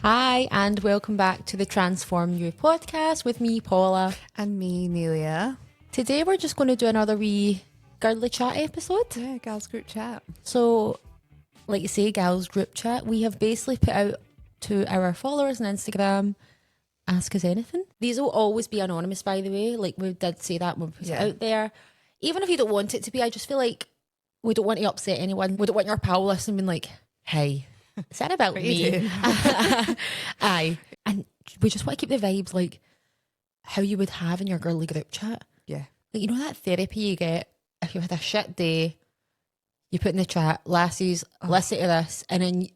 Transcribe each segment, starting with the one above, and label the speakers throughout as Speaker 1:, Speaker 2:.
Speaker 1: Hi, and welcome back to the Transform You podcast with me, Paula.
Speaker 2: And me, Nelia.
Speaker 1: Today we're just going to do another wee girly chat episode.
Speaker 2: Yeah, gals group chat.
Speaker 1: So, like you say, gals group chat, we have basically put out to our followers on Instagram, ask us anything. These will always be anonymous, by the way. Like we did say that when we put it out there. Even if you don't want it to be, I just feel like we don't want to upset anyone. We don't want your pal listening being like, hey, is that about me? Aye. And we just want to keep the vibes like how you would have in your girly group chat.
Speaker 2: Yeah.
Speaker 1: Like, you know that therapy you get if you had a shit day, you put in the chat, lassies, listen to this, and then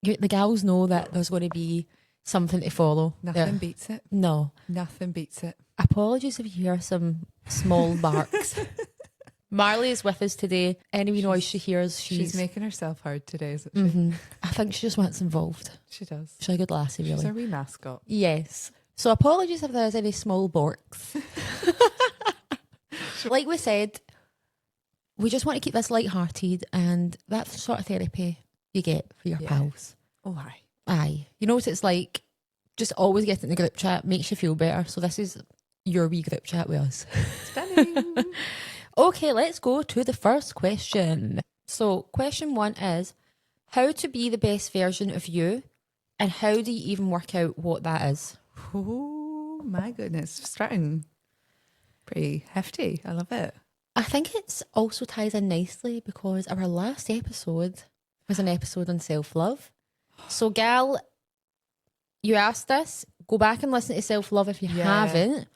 Speaker 1: the gals know that there's going to be something to follow.
Speaker 2: Nothing beats it.
Speaker 1: No.
Speaker 2: Nothing beats it.
Speaker 1: Apologies if you hear some small barks. Marley is with us today. Any noise she hears,
Speaker 2: she's making herself heard today, isn't she?
Speaker 1: Mm-hmm. I think she just wants involved.
Speaker 2: She does.
Speaker 1: She's a good lassie, really.
Speaker 2: She's our wee mascot.
Speaker 1: Yes. So apologies if there's any small barks. Like we said, we just want to keep this light-hearted, and that's the sort of therapy you get for your pals.
Speaker 2: Oh, aye.
Speaker 1: Aye. You know what it's like? Just always get in the group chat, makes you feel better. So this is your wee group chat with us.
Speaker 2: Stunning.
Speaker 1: Okay, let's go to the first question. So question 1 is, how to be the best version of you, and how do you even work out what that is?
Speaker 2: Oh, my goodness. Starting pretty hefty. I love it.
Speaker 1: I think it's also ties in nicely because our last episode was an episode on self-love. So, gal, you asked us, go back and listen to self-love if you haven't.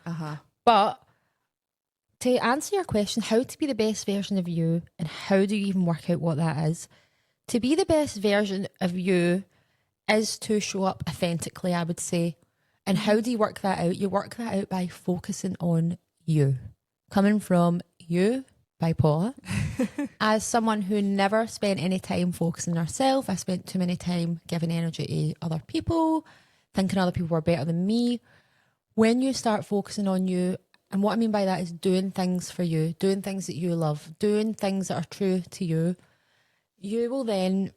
Speaker 1: But to answer your question, how to be the best version of you and how do you even work out what that is? To be the best version of you is to show up authentically, I would say. And how do you work that out? You work that out by focusing on you. Coming from you by Paula. As someone who never spent any time focusing on herself, I spent too many time giving energy to other people, thinking other people were better than me. When you start focusing on you, and what I mean by that is doing things for you, doing things that you love, doing things that are true to you, you will then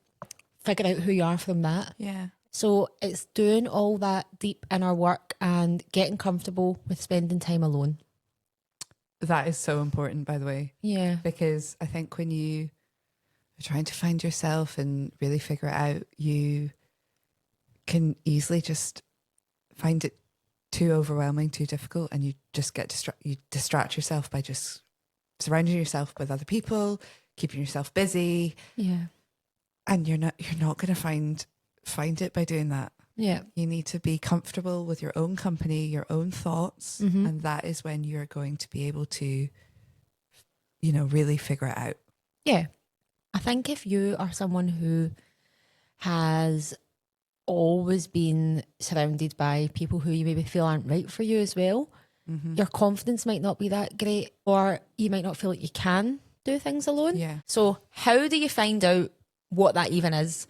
Speaker 1: figure out who you are from that.
Speaker 2: Yeah.
Speaker 1: So it's doing all that deep inner work and getting comfortable with spending time alone.
Speaker 2: That is so important, by the way.
Speaker 1: Yeah.
Speaker 2: Because I think when you are trying to find yourself and really figure it out, you can easily just find it too overwhelming, too difficult, and you just get distract yourself by just surrounding yourself with other people, keeping yourself busy.
Speaker 1: Yeah.
Speaker 2: And you're not going to find it by doing that.
Speaker 1: Yeah.
Speaker 2: You need to be comfortable with your own company, your own thoughts, and that is when you're going to be able to, really figure it out.
Speaker 1: Yeah. I think if you are someone who has always been surrounded by people who you maybe feel aren't right for you as well, your confidence might not be that great, or you might not feel like you can do things alone.
Speaker 2: Yeah.
Speaker 1: So how do you find out what that even is?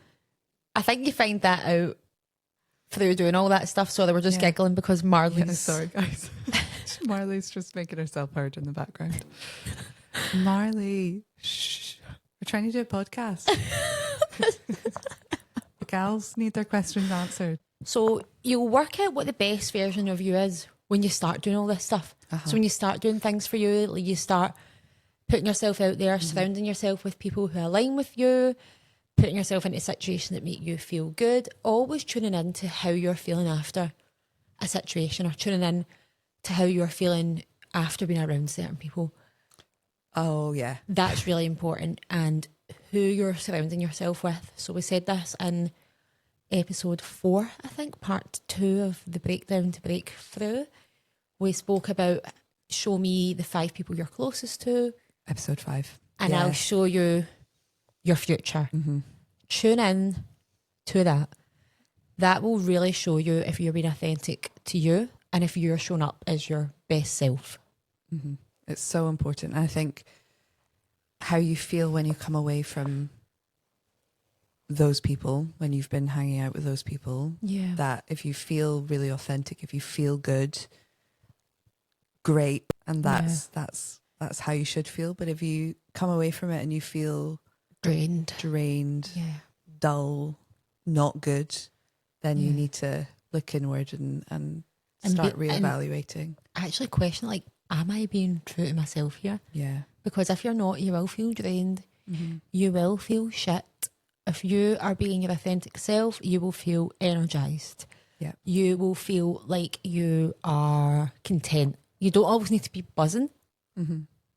Speaker 1: I think you find that out through doing all that stuff. So they were just giggling because Marley's...
Speaker 2: Yeah, sorry, guys. Marley's just making herself heard in the background. Marley, shh. We're trying to do a podcast. The gals need their questions answered.
Speaker 1: So you'll work out what the best version of you is when you start doing all this stuff. So when you start doing things for you, like you start putting yourself out there, surrounding yourself with people who align with you, putting yourself into situations that make you feel good, always tuning in to how you're feeling after a situation, or tuning in to how you're feeling after being around certain people.
Speaker 2: Oh, yeah.
Speaker 1: That's really important, and who you're surrounding yourself with. So we said this in episode 4, I think, part 2 of the Breakdown to Breakthrough. We spoke about show me the 5 people you're closest to.
Speaker 2: Episode 5.
Speaker 1: And I'll show you your future. Tune in to that. That will really show you if you're being authentic to you and if you're showing up as your best self.
Speaker 2: It's so important. I think how you feel when you come away from those people, when you've been hanging out with those people, that if you feel really authentic, if you feel good, great, and that's how you should feel. But if you come away from it and you feel drained, dull, not good, then you need to look inward and start reevaluating.
Speaker 1: And actually question, like, am I being true to myself here?
Speaker 2: Yeah.
Speaker 1: Because if you're not, you will feel drained. You will feel shit. If you are being your authentic self, you will feel energized.
Speaker 2: Yeah.
Speaker 1: You will feel like you are content. You don't always need to be buzzing,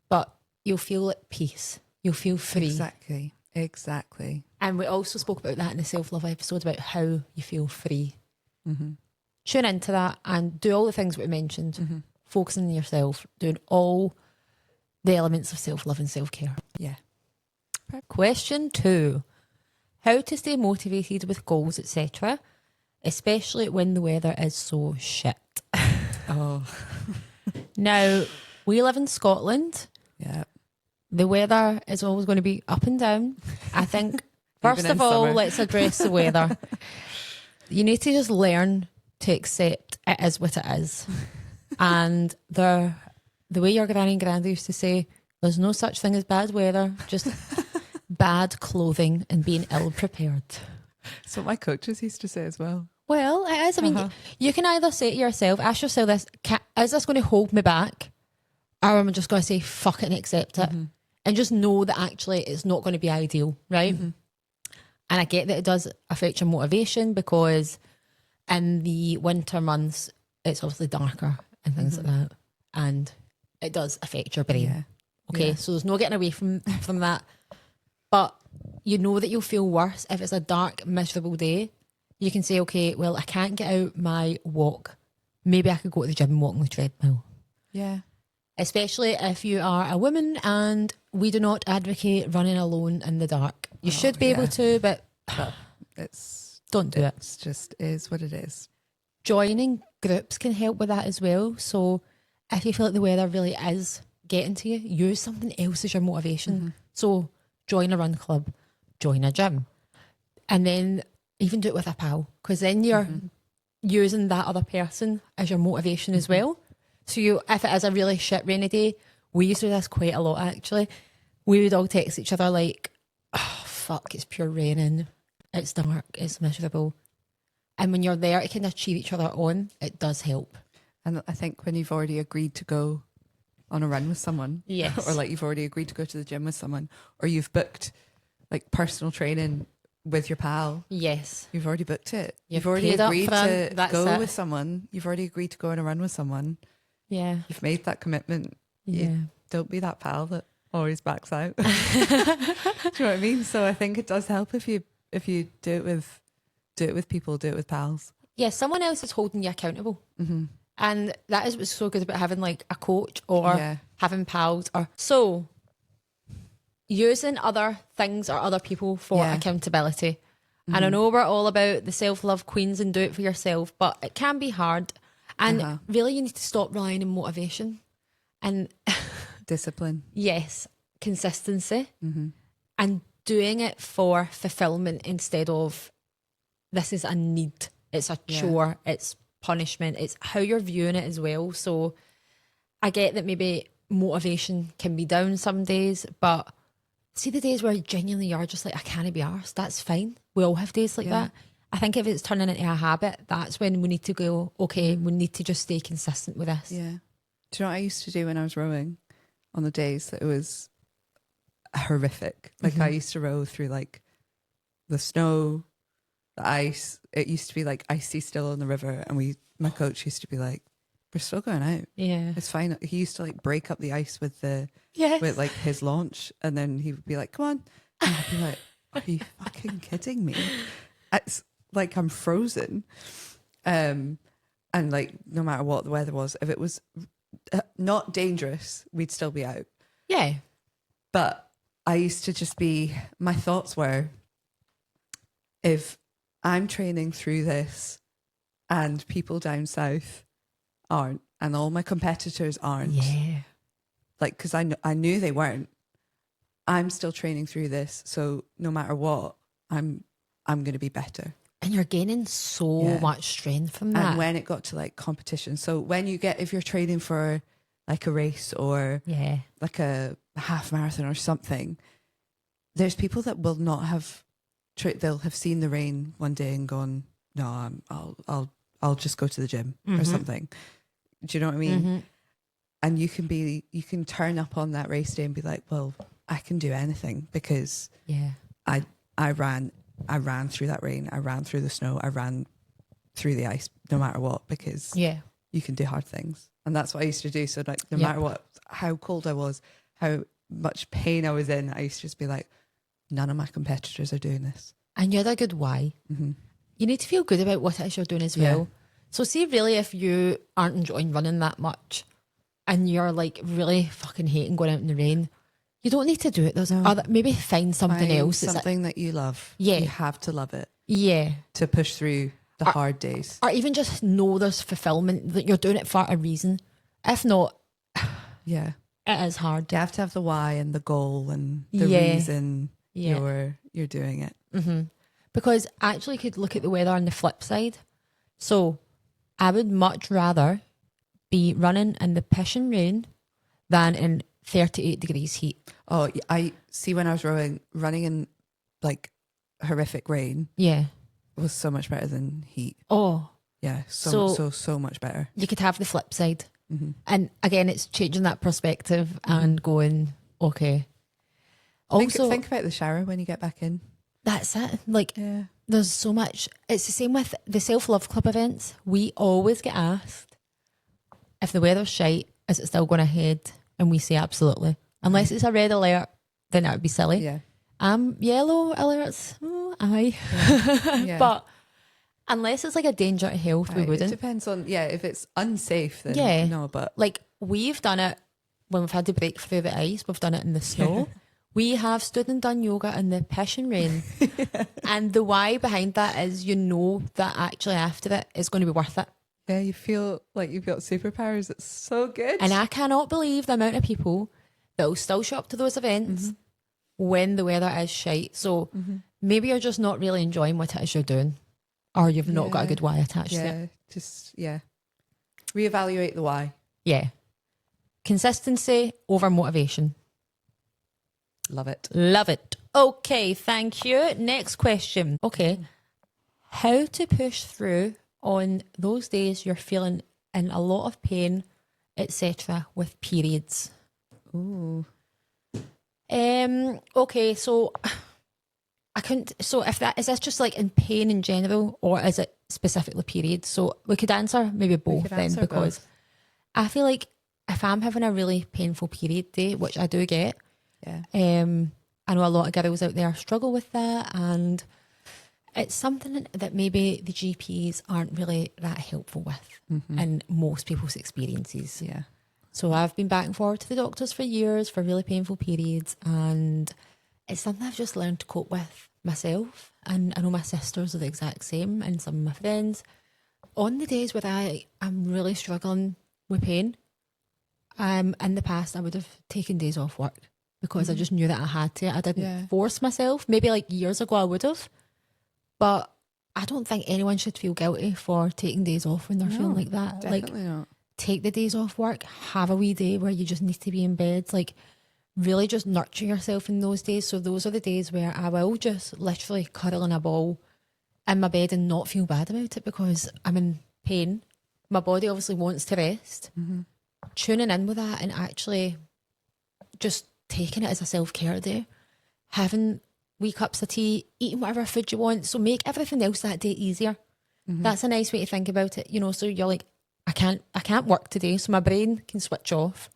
Speaker 1: but you'll feel at peace. You'll feel free.
Speaker 2: Exactly.
Speaker 1: And we also spoke about that in the self-love episode about how you feel free. Tune into that and do all the things we mentioned. Focusing on yourself, doing all the elements of self-love and self-care.
Speaker 2: Yeah.
Speaker 1: Question 2. How to stay motivated with goals, etc., especially when the weather is so shit.
Speaker 2: Oh.
Speaker 1: Now, we live in Scotland.
Speaker 2: Yeah.
Speaker 1: The weather is always going to be up and down. I think, first of all,
Speaker 2: summer.
Speaker 1: let's address the weather. You need to just learn to accept it is what it is. And the way your granny and granddad used to say, there's no such thing as bad weather, just bad clothing and being ill prepared.
Speaker 2: That's what my coaches used to say as well.
Speaker 1: Well, it is. I mean, you can either say to yourself, ask yourself this, is this going to hold me back? Or am I just going to say, fuck it and accept it? And just know that actually it's not going to be ideal, right? And I get that it does affect your motivation because in the winter months, it's obviously darker and things like that. And it does affect your brain.
Speaker 2: Yeah.
Speaker 1: Okay, so there's no getting away from that. But you know that you'll feel worse if it's a dark, miserable day. You can say, okay, well, I can't get out my walk. Maybe I could go to the gym and walk on the treadmill.
Speaker 2: Yeah.
Speaker 1: Especially if you are a woman, and we do not advocate running alone in the dark. You should be able to, but don't do it.
Speaker 2: It just is what it is.
Speaker 1: Joining groups can help with that as well. So if you feel like the weather really is getting to you, use something else as your motivation. So join a run club, join a gym, and then even do it with a pal, because then you're using that other person as your motivation as well. So if it is a really shit rainy day, we used to do this quite a lot actually. We would all text each other like, oh fuck, it's pure raining, it's dark, it's miserable. And when you're there to kind of cheer each other on, it does help.
Speaker 2: And I think when you've already agreed to go on a run with someone,
Speaker 1: yes,
Speaker 2: or like you've already agreed to go to the gym with someone, or you've booked like personal training with your pal,
Speaker 1: yes,
Speaker 2: you've already booked it. You've
Speaker 1: already
Speaker 2: agreed to go with
Speaker 1: it.
Speaker 2: someone. You've already agreed to go on a run with someone.
Speaker 1: Yeah,
Speaker 2: You've made that commitment.
Speaker 1: Yeah,
Speaker 2: don't be that pal that always backs out. Do you know what I mean? So I think it does help if you do it with people, do it with pals.
Speaker 1: Yeah, someone else is holding you accountable. And that is what's so good about having like a coach or having pals, or so using other things or other people for accountability. And I know we're all about the self-love queens and do it for yourself, but it can be hard. And really you need to stop relying on motivation and
Speaker 2: discipline.
Speaker 1: Yes, consistency and doing it for fulfillment instead of this is a need, it's a chore, it's punishment, it's how you're viewing it as well. So I get that maybe motivation can be down some days, but see the days where genuinely you're just like, I can't be arsed, that's fine. We all have days like that. I think if it's turning into a habit, that's when we need to go, okay, we need to just stay consistent with this.
Speaker 2: Yeah. Do you know what I used to do when I was rowing on the days that it was horrific? Like I used to row through like the snow, the ice. It used to be like icy still on the river, and my coach used to be like, we're still going out. Yeah. It's fine. He used to like break up the ice with with like his launch, and then he would be like, come on. And I'd be like, are you fucking kidding me? It's like I'm frozen. And like no matter what the weather was, if it was not dangerous, we'd still be out.
Speaker 1: Yeah.
Speaker 2: But I used to just my thoughts were, if I'm training through this and people down south aren't, and all my competitors aren't, like, because I knew they weren't, I'm still training through this, so no matter what, I'm going to be better. And
Speaker 1: you're gaining so much strength from that.
Speaker 2: And when it got to like competition, so if you're training for like a race or like a half marathon or something, there's people that will not have, they'll have seen the rain one day and gone, no, I'll just go to the gym or something. Do you know what I mean? And you can turn up on that race day and be like, well, I can do anything because I ran through that rain, I ran through the snow, I ran through the ice, no matter what, because you can do hard things. And that's what I used to do. So like, no matter what, how cold I was, how much pain I was in, I used to just be like, none of my competitors are doing this. And
Speaker 1: you had a good why. You need to feel good about what it is you're doing as well. So see, really, if you aren't enjoying running that much and you're like really fucking hating going out in the rain, you don't need to do it. There's maybe find something else.
Speaker 2: Something that you love.
Speaker 1: Yeah.
Speaker 2: You have to love it.
Speaker 1: Yeah.
Speaker 2: To push through the hard days.
Speaker 1: Or even just know there's fulfillment, that you're doing it for a reason. If not, it is hard.
Speaker 2: You have to have the why and the goal and the reason you're doing it.
Speaker 1: Because actually you could look at the weather on the flip side. So I would much rather be running in the pissing rain than in 38 degrees heat.
Speaker 2: Oh, I see, when I was running in like horrific rain.
Speaker 1: Yeah.
Speaker 2: It was so much better than heat.
Speaker 1: Oh.
Speaker 2: Yeah, so much better.
Speaker 1: You could have the flip side. And again, it's changing that perspective and going, okay. Also,
Speaker 2: think about the shower when you get back in.
Speaker 1: That's it. Like, there's so much. It's the same with the self-love club events. We always get asked, if the weather's shite, is it still going ahead? And we say absolutely. Unless it's a red alert, then that would be silly.
Speaker 2: Yeah.
Speaker 1: Yellow alerts, aye.
Speaker 2: Yeah.
Speaker 1: But unless it's like a danger to health, we wouldn't.
Speaker 2: It depends on, if it's unsafe, then no, but.
Speaker 1: Like, we've done it when we've had to break through the ice, we've done it in the snow. We have stood and done yoga in the pissing rain. And the why behind that is you know that actually after it, it's going to be worth it.
Speaker 2: Yeah, you feel like you've got superpowers. It's so good.
Speaker 1: And I cannot believe the amount of people that will still show up to those events when the weather is shite. So maybe you're just not really enjoying what it is you're doing, or you've not got a good why attached to it.
Speaker 2: Reevaluate the why.
Speaker 1: Yeah. Consistency over motivation.
Speaker 2: Love it.
Speaker 1: Love it. Okay, thank you. Next question. Okay. How to push through on those days you're feeling in a lot of pain, etc., with periods?
Speaker 2: Ooh.
Speaker 1: Okay, so I couldn't. So if that is this just like in pain in general, or is it specifically periods? So we could answer maybe both then, because I feel like if I'm having a really painful period day, which I do get, I know a lot of girls out there struggle with that, and it's something that maybe the GPs aren't really that helpful with in most people's experiences.
Speaker 2: Yeah.
Speaker 1: So I've been back and forward to the doctors for years for really painful periods, and it's something I've just learned to cope with myself. And I know my sisters are the exact same, and some of my friends. On the days where I'm really struggling with pain, in the past I would have taken days off work because I just knew that I had to. I didn't force myself. Maybe like years ago I would have, but I don't think anyone should feel guilty for taking days off when they're feeling like that.
Speaker 2: Definitely
Speaker 1: like,
Speaker 2: not.
Speaker 1: Take the days off work, have a wee day where you just need to be in bed. Like, really just nurture yourself in those days. So those are the days where I will just literally cuddle in a ball in my bed and not feel bad about it because I'm in pain. My body obviously wants to rest. Tuning in with that and actually just taking it as a self-care day. Having wee cups of tea, eating whatever food you want. So make everything else that day easier. That's a nice way to think about it. You know, so you're like, I can't work today, so my brain can switch off.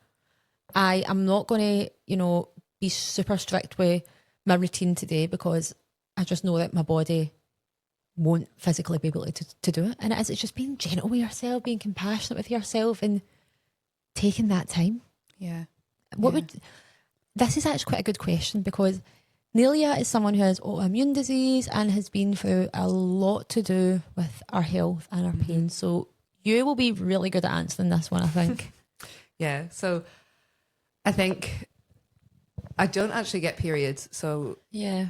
Speaker 1: I am not going to, be super strict with my routine today because I just know that my body won't physically be able to do it. And it's just being gentle with yourself, being compassionate with yourself and taking that time.
Speaker 2: Yeah.
Speaker 1: This is actually quite a good question because Nelia is someone who has autoimmune disease and has been through a lot to do with our health and our pain. So you will be really good at answering this one, I think.
Speaker 2: Yeah. So I think I don't actually get periods. So
Speaker 1: yeah,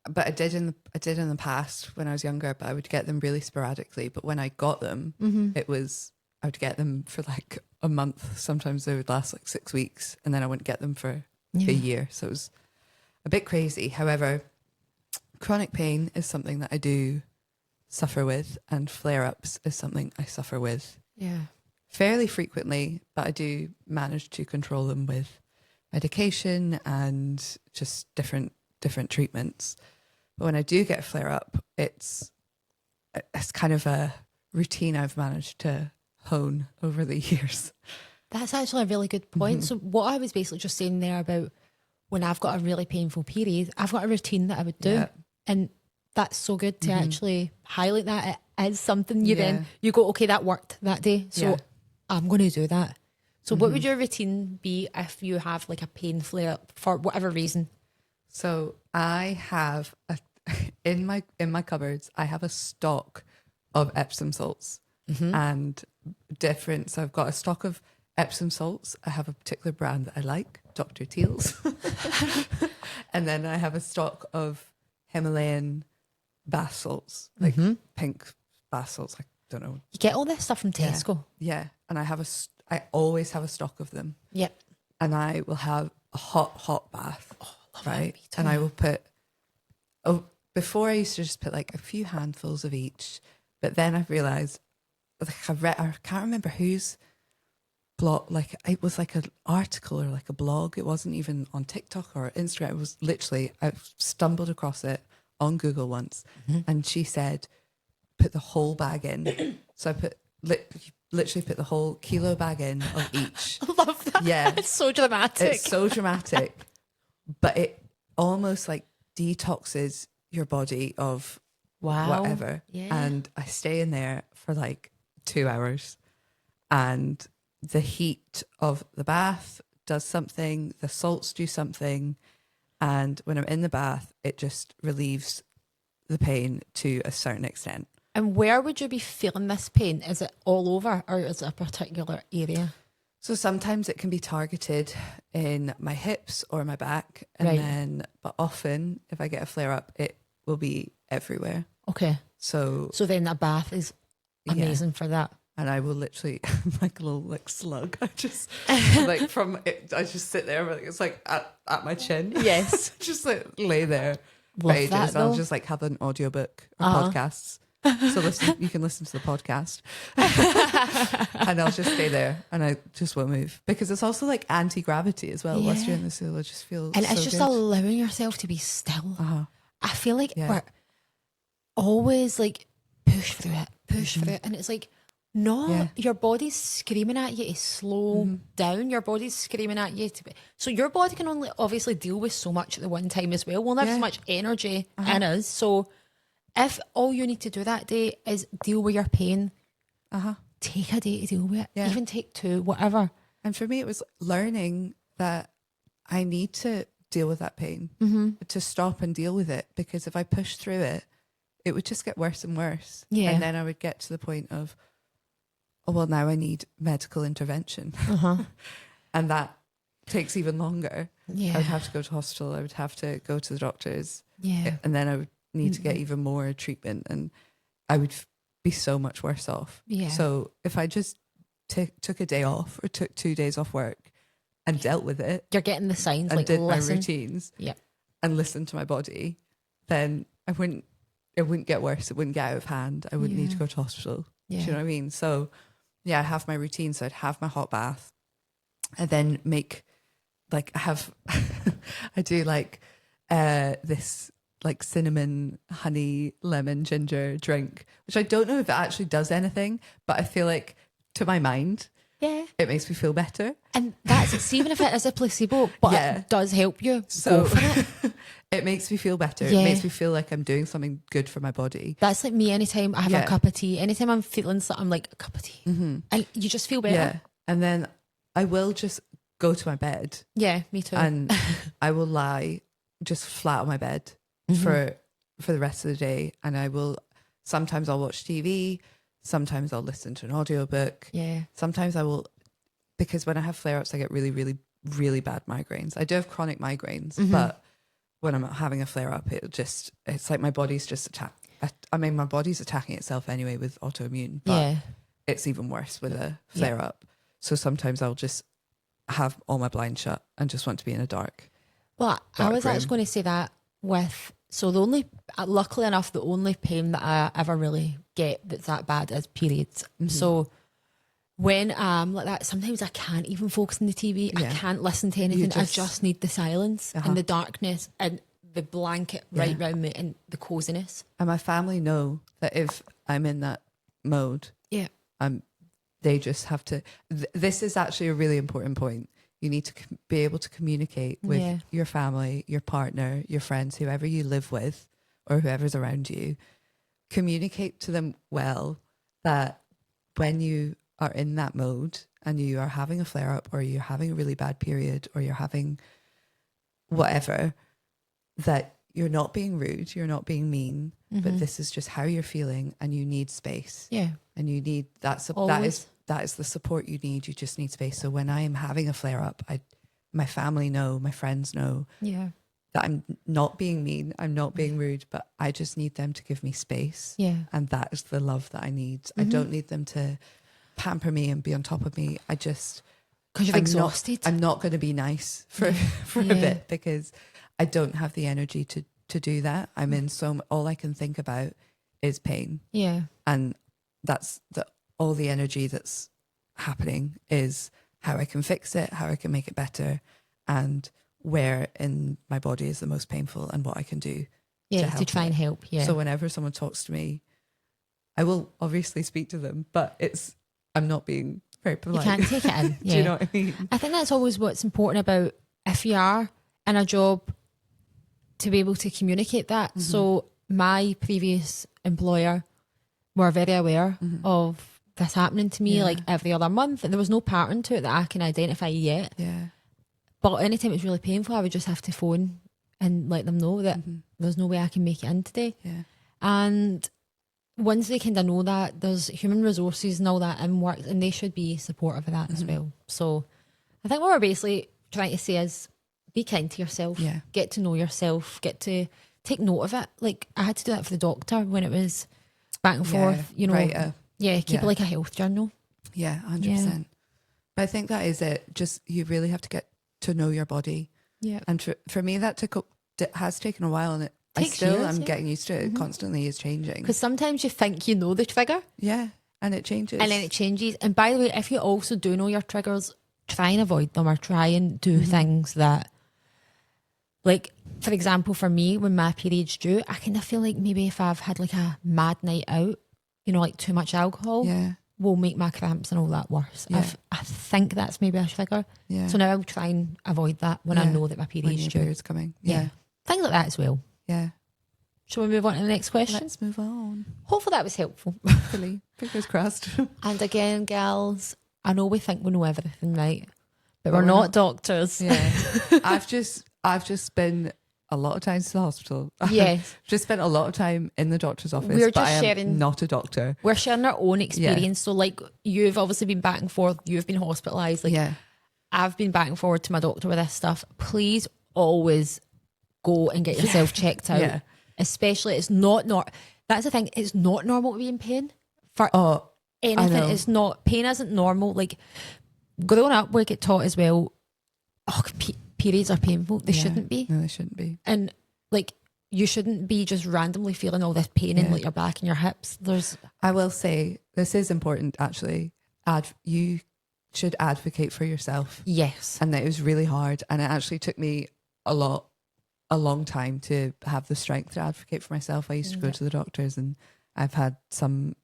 Speaker 2: but I did in the past when I was younger. But I would get them really sporadically. But when I got them, I would get them for like a month. Sometimes they would last like 6 weeks, and then I wouldn't get them for a year. So it was a bit crazy. However, chronic pain is something that I do suffer with, and flare-ups is something I suffer with
Speaker 1: Yeah.
Speaker 2: fairly frequently, but I do manage to control them with medication and just different treatments. But when I do get a flare-up, it's kind of a routine I've managed to hone over the years.
Speaker 1: That's actually a really good point. So what I was basically just saying there about when I've got a really painful period, I've got a routine that I would do.
Speaker 2: Yeah.
Speaker 1: And that's so good to actually highlight that it is something you go, okay, that worked that day. So I'm going to do that. So what would your routine be if you have like a pain flare up for whatever reason?
Speaker 2: So I have in my cupboards, I have a stock of Epsom salts and different. So I've got a stock of Epsom salts. I have a particular brand that I like, Dr. Teal's. And then I have a stock of Himalayan bath salts, like pink bath salts. I don't know.
Speaker 1: You get all this stuff from Tesco.
Speaker 2: Yeah. And I always have a stock of them.
Speaker 1: Yep.
Speaker 2: And I will have a hot bath.
Speaker 1: Oh, love
Speaker 2: right.
Speaker 1: That,
Speaker 2: and I will put, before I used to just put like a few handfuls of each, but then I've realized, like I can't remember whose blog, like it was like an article or like a blog. It wasn't even on TikTok or Instagram. It was literally, I stumbled across it on Google once, and she said, put the whole bag in. So I literally put the whole kilo bag in of each.
Speaker 1: I love that.
Speaker 2: Yeah.
Speaker 1: It's so dramatic.
Speaker 2: It's so dramatic, but it almost like detoxes your body of whatever.
Speaker 1: Yeah.
Speaker 2: And I stay in there for like 2 hours, and the heat of the bath does something, the salts do something, and when I'm in the bath, it just relieves the pain to a certain extent.
Speaker 1: And where would you be feeling this pain? Is it all over or is it a particular area?
Speaker 2: So sometimes it can be targeted in my hips or my back, and but often if I get a flare up, it will be everywhere.
Speaker 1: Okay.
Speaker 2: So
Speaker 1: then a bath is amazing for that.
Speaker 2: And I will literally, like a little like slug. I just like from it, I just sit there. It's like at my chin.
Speaker 1: Yes.
Speaker 2: Just like lay there.
Speaker 1: Love
Speaker 2: for ages.
Speaker 1: that,
Speaker 2: I'll
Speaker 1: though.
Speaker 2: just like have an audiobook or podcasts. So you can listen to the podcast. And I'll just stay there and I just won't move. Because it's also like anti-gravity as well. Whilst you're in the pool, I just feel
Speaker 1: and
Speaker 2: so
Speaker 1: it's just
Speaker 2: good.
Speaker 1: allowing yourself to be still. I feel like we're always like push through it. And it's like, no, your body's screaming at you to slow down. Your body's screaming at you to be. So your body can only obviously deal with so much at the one time as well. We'll have so much energy in us. So if all you need to do that day is deal with your pain, take a day to deal with it.
Speaker 2: Yeah.
Speaker 1: Even take 2, whatever.
Speaker 2: And for me, it was learning that I need to deal with that pain, to stop and deal with it. Because if I push through it, it would just get worse and worse.
Speaker 1: Yeah.
Speaker 2: And then I would get to the point of, oh, well, now I need medical intervention. And that takes even longer.
Speaker 1: Yeah.
Speaker 2: I would have to go to hospital. I would have to go to the doctors.
Speaker 1: Yeah.
Speaker 2: And then I would need to get even more treatment. And I would be so much worse off.
Speaker 1: Yeah.
Speaker 2: So if I just took a day off or took 2 days off work and dealt with it.
Speaker 1: You're getting the signs,
Speaker 2: and
Speaker 1: like
Speaker 2: did
Speaker 1: listen.
Speaker 2: my routines and listened to my body, then it wouldn't get worse. It wouldn't get out of hand. I wouldn't need to go to hospital.
Speaker 1: Yeah.
Speaker 2: Do you know what I mean? So I have my routine. So I'd have my hot bath and then make like I do like this like cinnamon, honey, lemon, ginger drink, which I don't know if it actually does anything, but I feel like to my mind, it makes me feel better.
Speaker 1: And that's even if it is a placebo, but it does help you.
Speaker 2: So
Speaker 1: Go for it.
Speaker 2: it makes me feel better.
Speaker 1: Yeah.
Speaker 2: It makes me feel like I'm doing something good for my body.
Speaker 1: That's like me anytime I have a cup of tea. Anytime I'm feeling something, I'm like, a cup of tea. And you just feel better.
Speaker 2: Yeah. And then I will just go to my bed.
Speaker 1: Yeah, me too.
Speaker 2: And I will lie just flat on my bed for the rest of the day. And sometimes I'll watch TV. Sometimes I'll listen to an audiobook.
Speaker 1: Yeah.
Speaker 2: Sometimes I will, because when I have flare-ups, I get really, really, really bad migraines. I do have chronic migraines, but when I'm having a flare-up, it's like my body's just my body's attacking itself anyway with autoimmune, but it's even worse with a flare-up. So sometimes I'll just have all my blinds shut and just want to be in a dark
Speaker 1: Well, I was
Speaker 2: room.
Speaker 1: actually going to say that with So luckily enough, the only pain that I ever really get that's that bad is periods. So when I'm like that, sometimes I can't even focus on the TV. I can't listen to anything. I just need the silence and the darkness and the blanket right round me and the coziness.
Speaker 2: And my family know that if I'm in that mode, they just have to. This is actually a really important point. You need to be able to communicate with your family, your partner, your friends, whoever you live with or whoever's around you. Communicate to them well that when you are in that mode and you are having a flare up or you're having a really bad period or you're having whatever, that you're not being rude, you're not being mean, but this is just how you're feeling and you need space.
Speaker 1: Yeah.
Speaker 2: And you need that is the support you need. You just need space. So when I am having a flare up, my family know, my friends know that I'm not being mean, I'm not being rude, but I just need them to give me space. Yeah. And that is the love that I need. I don't need them to pamper me and be on top of me. I just,
Speaker 1: because you're exhausted.
Speaker 2: I'm not going to be nice for a bit because I don't have the energy to do that. I'm in all I can think about is pain. Yeah. And that's all the energy that's happening is how I can fix it, how I can make it better, and where in my body is the most painful and what I can do to
Speaker 1: try and help. Yeah.
Speaker 2: So whenever someone talks to me, I will obviously speak to them, but I'm not being very polite.
Speaker 1: You can't take it in.
Speaker 2: Do you know what I mean?
Speaker 1: I think that's always what's important about if you are in a job, to be able to communicate that. So my previous employer were very aware of this happening to me like every other month, and there was no pattern to it that I can identify yet. Yeah. But anytime it's really painful, I would just have to phone and let them know that there's no way I can make it in today. Yeah. And once they kind of know that, there's human resources and all that in work, and they should be supportive of that as well. So I think what we're basically trying to say is be kind to yourself, get to know yourself, get to take note of it. Like I had to do that for the doctor when it was back and forth, you know. Keep it like a health journal. Yeah, 100%. Yeah.
Speaker 2: But I think that is it. Just you really have to get to know your body. Yeah. And for me, that has taken a while, and I'm getting used to it. It constantly is changing.
Speaker 1: Because sometimes you think you know the trigger.
Speaker 2: Yeah, and it changes.
Speaker 1: And then it changes. And by the way, if you also do know your triggers, try and avoid them or try and do things that, like, for example, for me, when my period's due, I kind of feel like maybe if I've had like a mad night out, you know, like too much alcohol, will make my cramps and all that worse. Yeah. I think that's maybe a trigger. Yeah. So now I'll try and avoid that when I know that my period's
Speaker 2: coming.
Speaker 1: Yeah. Things like that as well.
Speaker 2: Yeah.
Speaker 1: Shall we move on to the next question?
Speaker 2: Let's move on.
Speaker 1: Hopefully that was helpful.
Speaker 2: Hopefully. Fingers crossed.
Speaker 1: And again, gals, I know we think we know everything, right? But we're not doctors.
Speaker 2: Yeah. I've just been a lot of times to the hospital.
Speaker 1: Yes.
Speaker 2: Just spent a lot of time in the doctor's office, but I am not a doctor.
Speaker 1: We're sharing our own experience. So like you've obviously been back and forth, you've been hospitalised. Like I've been back and forward to my doctor with this stuff. Please always go and get yourself checked out. Yeah. Especially it's not that's the thing, it's not normal to be in pain for anything. It's not, pain isn't normal. Like growing up we get taught as well, periods are painful. They shouldn't be.
Speaker 2: No, they shouldn't be.
Speaker 1: And like you shouldn't be just randomly feeling all this pain in like your back and your hips.
Speaker 2: I will say this is important actually. You should advocate for yourself.
Speaker 1: Yes.
Speaker 2: And that it was really hard, and it actually took me a long time to have the strength to advocate for myself. I used to go to the doctors, and I've had some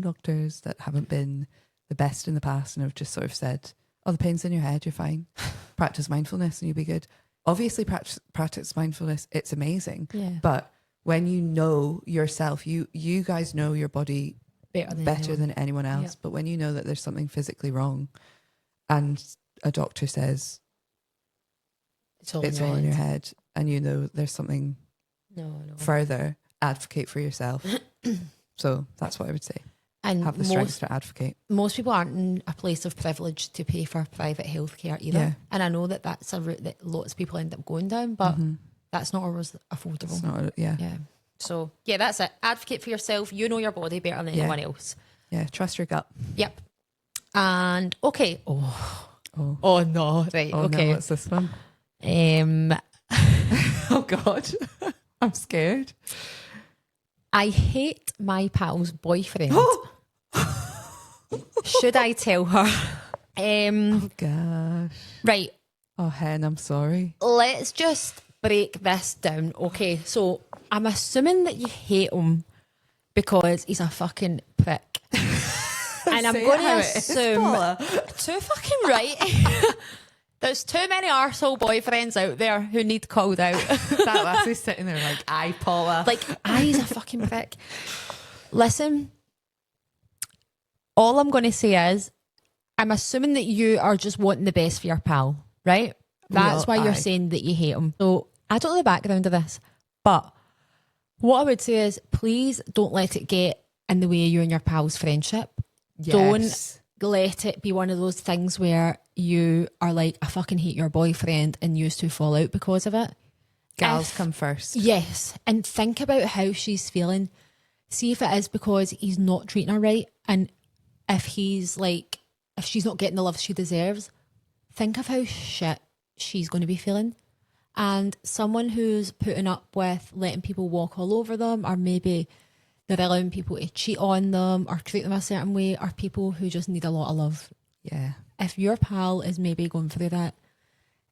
Speaker 2: doctors that haven't been the best in the past and have just sort of said, oh, the pain's in your head, you're fine. Practice mindfulness and you'll be good. Obviously practice mindfulness, it's amazing. Yeah. But when you know yourself, you guys know your body better than anyone else. Yeah. But when you know that there's something physically wrong and a doctor says it's all in your head and you know there's something further, advocate for yourself. So that's what I would say. And have the strength to advocate.
Speaker 1: Most people aren't in a place of privilege to pay for private healthcare either. Yeah. And I know that that's a route that lots of people end up going down, but that's not always affordable.
Speaker 2: It's not, yeah.
Speaker 1: So, that's it. Advocate for yourself. You know your body better than anyone else.
Speaker 2: Yeah, trust your gut.
Speaker 1: Yep. And, okay. Oh no. Right,
Speaker 2: okay. No, what's this one? Oh, God. I'm scared.
Speaker 1: I hate my pal's boyfriend. Should I tell her?
Speaker 2: Oh gosh.
Speaker 1: Right.
Speaker 2: Oh, hen, I'm sorry.
Speaker 1: Let's just break this down. Okay, so I'm assuming that you hate him because he's a fucking prick. And I'm going to assume too fucking right. There's too many arsehole boyfriends out there who need called out.
Speaker 2: That lassie's sitting there like, aye, Paula.
Speaker 1: Like, he's a fucking prick. Listen, all I'm going to say is, I'm assuming that you are just wanting the best for your pal, right? That's why you're saying that you hate him. So I don't know the background of this, but what I would say is, please don't let it get in the way of you and your pal's friendship.
Speaker 2: Yes.
Speaker 1: Don't let it be one of those things where you are like, I fucking hate your boyfriend and you two fall out because of it.
Speaker 2: Gals come first.
Speaker 1: Yes. And think about how she's feeling. See if it is because he's not treating her right. And if he's like, if she's not getting the love she deserves, think of how shit she's going to be feeling. And someone who's putting up with letting people walk all over them, or maybe they're allowing people to cheat on them or treat them a certain way, are people who just need a lot of love.
Speaker 2: Yeah.
Speaker 1: If your pal is maybe going through that,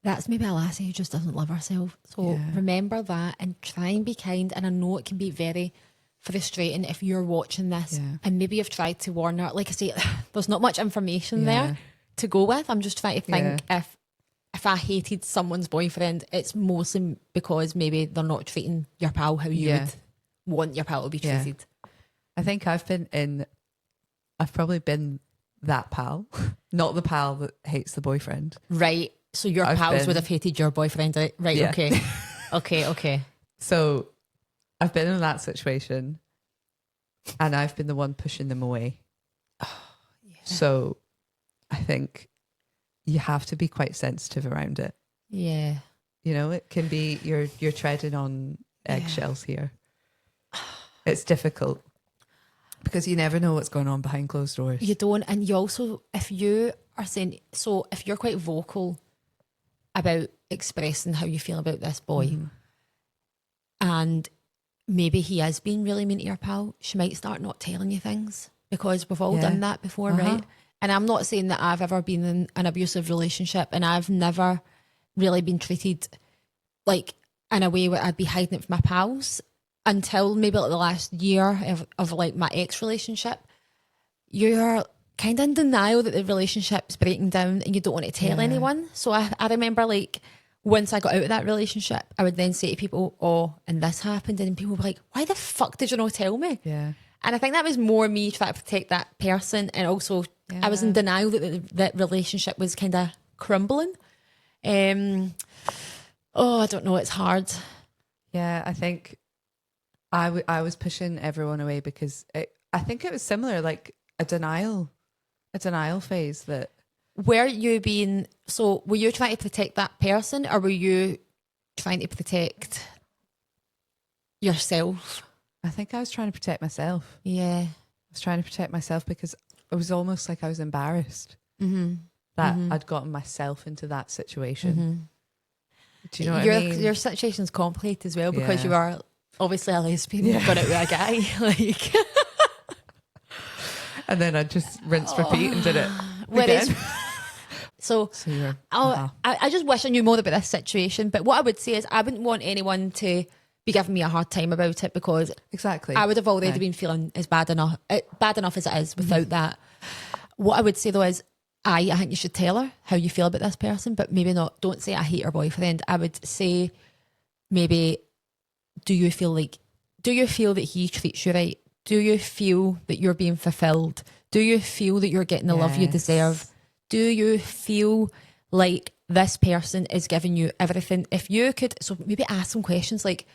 Speaker 1: that's maybe a lassie who just doesn't love herself. So remember that and try and be kind. And I know it can be very frustrating if you're watching this and maybe you've tried to warn her. Like I say, there's not much information there to go with. I'm just trying to think if I hated someone's boyfriend, it's mostly because maybe they're not treating your pal how you would want your pal to be treated.
Speaker 2: I think I've probably been that pal, not the pal that hates the boyfriend.
Speaker 1: Right. So your pals would have hated your boyfriend, right?
Speaker 2: Yeah.
Speaker 1: Okay. Okay.
Speaker 2: So I've been in that situation and I've been the one pushing them away. So I think you have to be quite sensitive around it.
Speaker 1: Yeah.
Speaker 2: You know, it can be, you're treading on eggshells here. It's difficult because you never know what's going on behind closed doors.
Speaker 1: You don't. And you also, if you are saying, so if you're quite vocal about expressing how you feel about this boy and maybe he has been really mean to your pal, she might start not telling you things because we've all done that before, right? And I'm not saying that I've ever been in an abusive relationship and I've never really been treated like in a way where I'd be hiding it from my pals until maybe like the last year of like my ex relationship. You're kind of in denial that the relationship's breaking down and you don't want to tell anyone. So I remember like once I got out of that relationship, I would then say to people, oh, and this happened. And people were like, why the fuck did you not tell me?
Speaker 2: Yeah.
Speaker 1: And I think that was more me trying to protect that person. And also I was in denial that that relationship was kind of crumbling. I don't know. It's hard.
Speaker 2: Yeah, I think I was pushing everyone away because I think it was similar, like a denial phase that.
Speaker 1: Were you trying to protect that person or were you trying to protect yourself?
Speaker 2: I think I was trying to protect myself.
Speaker 1: Yeah.
Speaker 2: I was trying to protect myself because it was almost like I was embarrassed that I'd gotten myself into that situation. Do you know what I mean?
Speaker 1: Your situation's complicated as well because you are obviously a lesbian. You got out with a guy. Like,
Speaker 2: and then I just rinsed, repeat and did it again.
Speaker 1: I just wish I knew more about this situation. But what I would say is I wouldn't want anyone to be giving me a hard time about it because I would have already been feeling as bad enough as it is without that. What I would say though is I think you should tell her how you feel about this person, but maybe not. Don't say I hate her boyfriend. I would say maybe do you feel that he treats you right? Do you feel that you're being fulfilled? Do you feel that you're getting the love you deserve? Do you feel like this person is giving you everything? If you could, so maybe ask some questions like,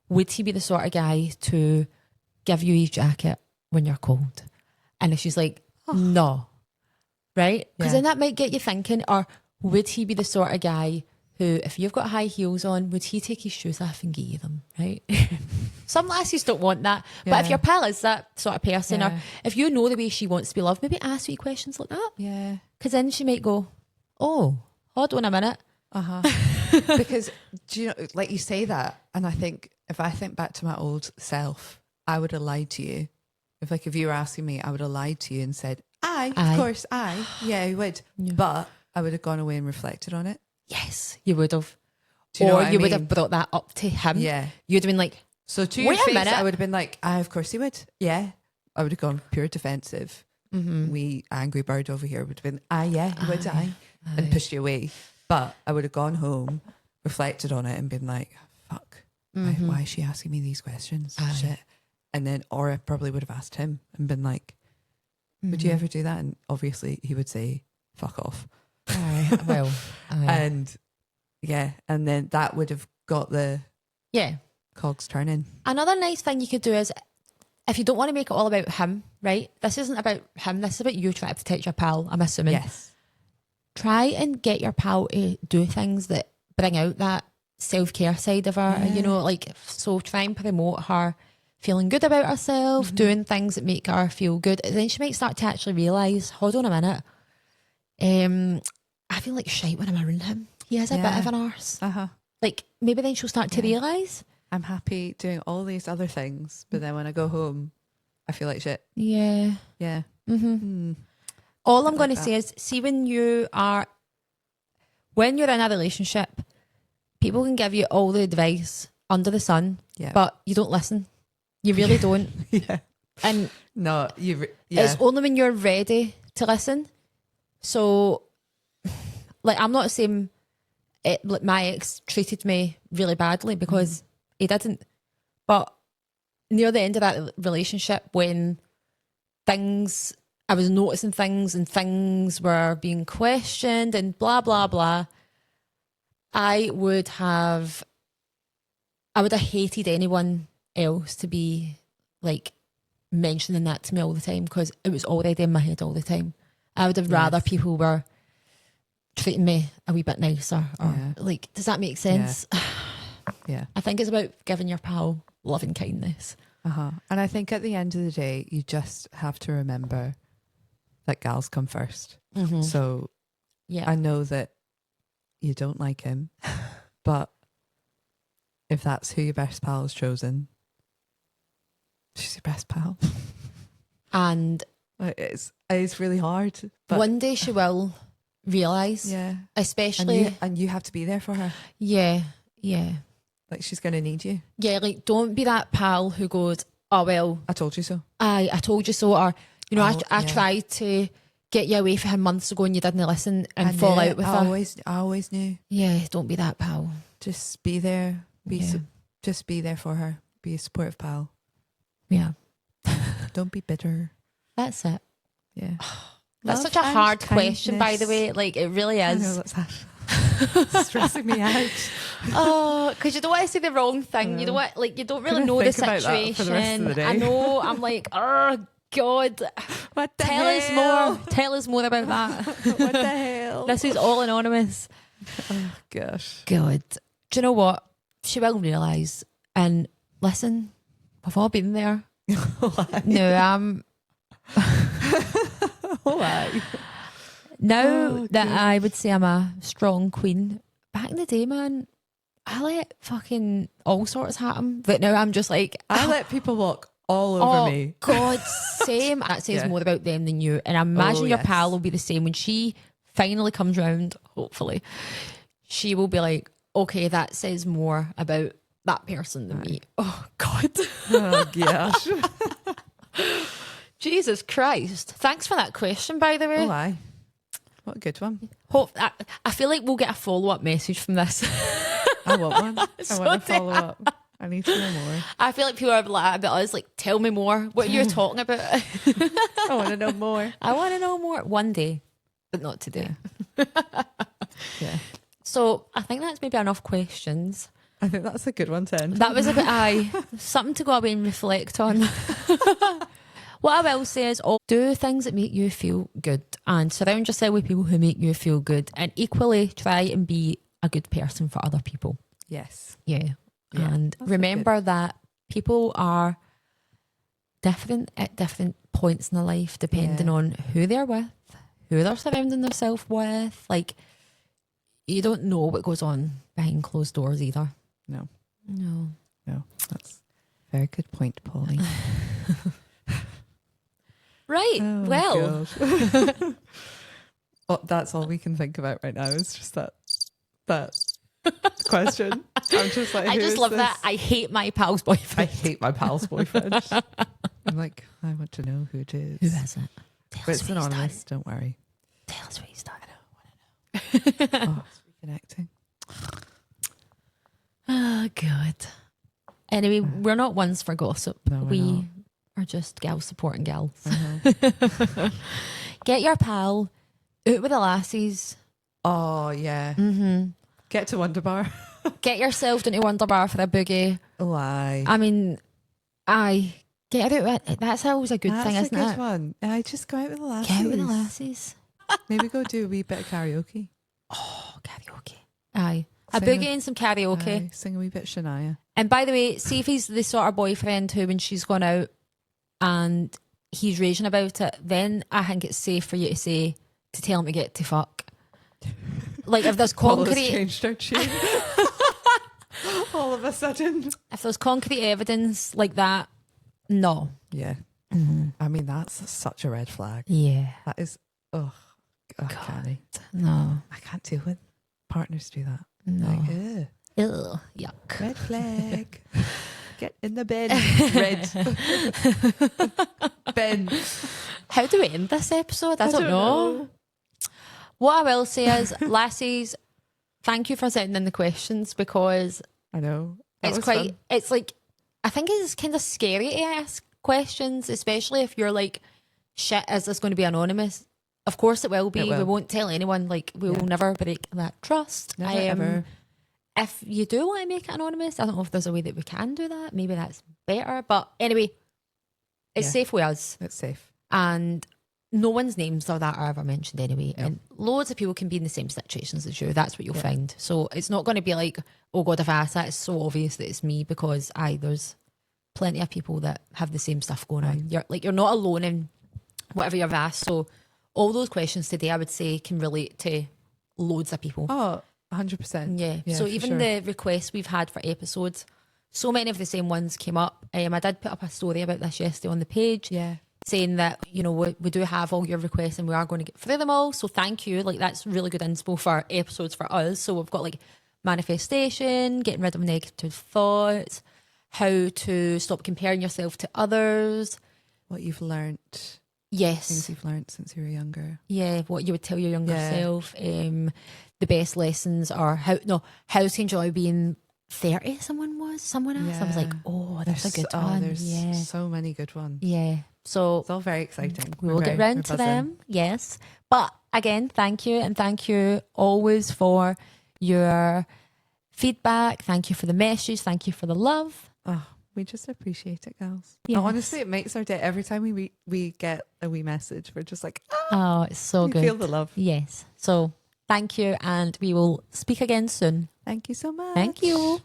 Speaker 1: would he be the sort of guy to give you his jacket when you're cold? And if she's like, no, right? Because then that might get you thinking. Or would he be the sort of guy who, if you've got high heels on, would he take his shoes off and give you them, right? Some lassies don't want that. But if your pal is that sort of person, or if you know the way she wants to be loved, maybe ask you questions like that.
Speaker 2: Yeah.
Speaker 1: Because then she might go, oh, hold on a minute.
Speaker 2: Because do you know, like you say that, and I think if I think back to my old self, I would have lied to you. If you were asking me, I would have lied to you and said, aye. Of course, aye. Yeah, I would. Yeah. But I would have gone away and reflected on it.
Speaker 1: Yes, you would have.
Speaker 2: Or
Speaker 1: you would have brought that up to him.
Speaker 2: Yeah.
Speaker 1: You'd have been like,
Speaker 2: so to your face, I would have been like, aye, of course he would. Yeah. I would have gone pure defensive. We angry bird over here would have been, aye, yeah, he would, aye. And pushed you away. But I would have gone home, reflected on it and been like, fuck, why is she asking me these questions? Shit. And then, or I probably would have asked him and been like, would you ever do that? And obviously he would say, fuck off.
Speaker 1: Well,
Speaker 2: and yeah, and then that would have got the cogs turning.
Speaker 1: Another nice thing you could do is, if you don't want to make it all about him, right? This isn't about him. This is about you trying to protect your pal, I'm assuming.
Speaker 2: Yes.
Speaker 1: Try and get your pal to do things that bring out that self-care side of her. You know, like, so try and promote her feeling good about herself, doing things that make her feel good. And then she might start to actually realise, hold on a minute, I feel like shite when I'm around him. He is a bit of an arse. Like, maybe then she'll start to realise,
Speaker 2: I'm happy doing all these other things, but then when I go home, I feel like shit.
Speaker 1: Yeah.
Speaker 2: Yeah.
Speaker 1: All I'm going to say is, see, when you're in a relationship, people can give you all the advice under the sun, but you don't listen. You really don't. And
Speaker 2: no,
Speaker 1: it's only when you're ready to listen. So, like, I'm not saying like my ex treated me really badly, because he didn't. But near the end of that relationship, when I was noticing things and things were being questioned and blah, blah, blah, I would have hated anyone else to be like mentioning that to me all the time, because it was already in my head all the time. I would have rather people were treating me a wee bit nicer, or like, does that make sense?
Speaker 2: Yeah.
Speaker 1: I think it's about giving your pal love and kindness.
Speaker 2: And I think at the end of the day, you just have to remember that gals come first. So I know that you don't like him, but if that's who your best pal has chosen, she's your best pal.
Speaker 1: And
Speaker 2: it's really hard. But
Speaker 1: one day she will realise. Especially.
Speaker 2: And you have to be there for her.
Speaker 1: Yeah.
Speaker 2: Like, she's going to need you.
Speaker 1: Yeah, like, don't be that pal who goes, oh, well,
Speaker 2: I told you so.
Speaker 1: I told you so. Or, you know, I tried to get you away from him months ago and you didn't listen and fall out with her.
Speaker 2: I always knew.
Speaker 1: Yeah, don't be that pal.
Speaker 2: Just be there. Just be there for her. Be a supportive pal.
Speaker 1: Yeah.
Speaker 2: Don't be bitter.
Speaker 1: That's it.
Speaker 2: Yeah.
Speaker 1: That's such a hard question, by the way. Like, it really is.
Speaker 2: I know, that's hard. Stressing me out.
Speaker 1: Oh, because you don't want to say the wrong thing. You don't want, like, you don't really know the situation.
Speaker 2: For the rest of the day.
Speaker 1: I know. I'm like, oh God.
Speaker 2: What the
Speaker 1: hell? Tell us more about that.
Speaker 2: What the hell?
Speaker 1: This is all anonymous.
Speaker 2: Oh gosh.
Speaker 1: God. Do you know what? She will realise. And listen, we've all been there. No, now that I would say I'm a strong queen, back in the day, man, I let fucking all sorts happen. But now I'm just like,
Speaker 2: I let people walk all over me.
Speaker 1: God, same. That says more about them than you. And I imagine your pal will be the same when she finally comes round. Hopefully, she will be like, okay, that says more about that person than me. Oh God.
Speaker 2: Oh gosh.
Speaker 1: Jesus Christ. Thanks for that question, by the way.
Speaker 2: Oh, aye. What a good one.
Speaker 1: I feel like we'll get a follow-up message from this.
Speaker 2: I want one. I want a follow-up. I need to know more.
Speaker 1: I feel like people are like about us, like, tell me more. What you're talking about.
Speaker 2: I want to know more.
Speaker 1: I want to know more one day, but not today.
Speaker 2: Yeah.
Speaker 1: So I think that's maybe enough questions.
Speaker 2: I think that's a good one to end.
Speaker 1: That was a bit, something to go away and reflect on. What I will say is, do things that make you feel good and surround yourself with people who make you feel good, and equally try and be a good person for other people.
Speaker 2: Yes.
Speaker 1: Yeah. And remember that people are different at different points in their life, depending on who they're with, who they're surrounding themselves with. Like, you don't know what goes on behind closed doors either.
Speaker 2: No. That's a very good point, Polly.
Speaker 1: Right.
Speaker 2: Oh,
Speaker 1: well,
Speaker 2: well, that's all we can think about right now. Is just that question. I'm just like,
Speaker 1: I just love that. I hate my pal's boyfriend.
Speaker 2: I hate my pal's boyfriend. I'm like, I want to know who it is.
Speaker 1: Who is it?
Speaker 2: But it's anonymous. Don't worry.
Speaker 1: Tell us what he's done.
Speaker 2: I know. Oh, it's reconnecting.
Speaker 1: Oh, God. Anyway, we're not ones for gossip.
Speaker 2: No,
Speaker 1: we are just gals supporting gals.
Speaker 2: Uh-huh.
Speaker 1: Get your pal out with the lassies.
Speaker 2: Oh, yeah.
Speaker 1: Mm-hmm.
Speaker 2: Get to Wonder Bar.
Speaker 1: Get yourself into Wonder Bar for a boogie.
Speaker 2: Oh, aye.
Speaker 1: I mean, get out. That's always a good thing, isn't it?
Speaker 2: That's a good one. I just go out with the lassies.
Speaker 1: Get out with the lassies.
Speaker 2: Maybe go do a wee bit of karaoke.
Speaker 1: Oh, karaoke. Aye. A
Speaker 2: Sing
Speaker 1: boogie and some karaoke.
Speaker 2: Aye, sing a wee bit of Shania.
Speaker 1: And by the way, see if he's the sort of boyfriend who, when she's gone out and he's raging about it, then I think it's safe for you to tell him to get to fuck. Like if there's concrete,
Speaker 2: changed our tune. All of a sudden,
Speaker 1: if there's concrete evidence like that, no.
Speaker 2: Yeah.
Speaker 1: Mm-hmm.
Speaker 2: I mean, that's such a red flag.
Speaker 1: Yeah.
Speaker 2: That is. Oh,
Speaker 1: God.
Speaker 2: Canny.
Speaker 1: No.
Speaker 2: I can't deal with partners do that.
Speaker 1: No.
Speaker 2: Like, ugh.
Speaker 1: Ew, yuck.
Speaker 2: Red flag. Get in the bed. Red. Ben.
Speaker 1: How do we end this episode? I don't know. What I will say is, lassies, thank you for sending in the questions, because
Speaker 2: I know.
Speaker 1: it's quite, fun. It's like, I think it's kind of scary to ask questions, especially if you're like, shit, is this going to be anonymous? Of course it will be. We won't tell anyone. Like, we will never break that trust.
Speaker 2: Never, ever.
Speaker 1: If you do want to make it anonymous, I don't know if there's a way that we can do that. Maybe that's better. But anyway, it's safe with us.
Speaker 2: It's safe.
Speaker 1: And no one's names or that are ever mentioned anyway.
Speaker 2: Yep.
Speaker 1: And loads of people can be in the same situations as you. That's what you'll find. So it's not going to be like, oh God, if I ask that, it's so obvious that it's me, because there's plenty of people that have the same stuff going on. You're not alone in whatever you've asked. So all those questions today, I would say, can relate to loads of people.
Speaker 2: Oh, 100%.
Speaker 1: Yeah. So even the requests we've had for episodes, so many of the same ones came up. I did put up a story about this yesterday on the page.
Speaker 2: Yeah.
Speaker 1: Saying that, you know, we do have all your requests and we are going to get through them all. So thank you. Like, that's really good inspo for episodes for us. So we've got like manifestation, getting rid of negative thoughts, how to stop comparing yourself to others.
Speaker 2: What you've learnt.
Speaker 1: Yes.
Speaker 2: Things you've learnt since you were younger.
Speaker 1: Yeah, what you would tell your younger self. The best lessons are how to enjoy being 30, someone asked. I was like, oh, that's a good one.
Speaker 2: There's so many good ones.
Speaker 1: Yeah. So
Speaker 2: it's all very exciting.
Speaker 1: We'll get round to them. Yes. But again, thank you. And thank you always for your feedback. Thank you for the message. Thank you for the love.
Speaker 2: Oh, we just appreciate it, girls.
Speaker 1: Yes.
Speaker 2: Honestly, it makes our day. Every time we get a wee message, we're just like,
Speaker 1: oh, it's so good.
Speaker 2: Feel the love.
Speaker 1: Yes. So thank you. And we will speak again soon.
Speaker 2: Thank you so much.
Speaker 1: Thank you.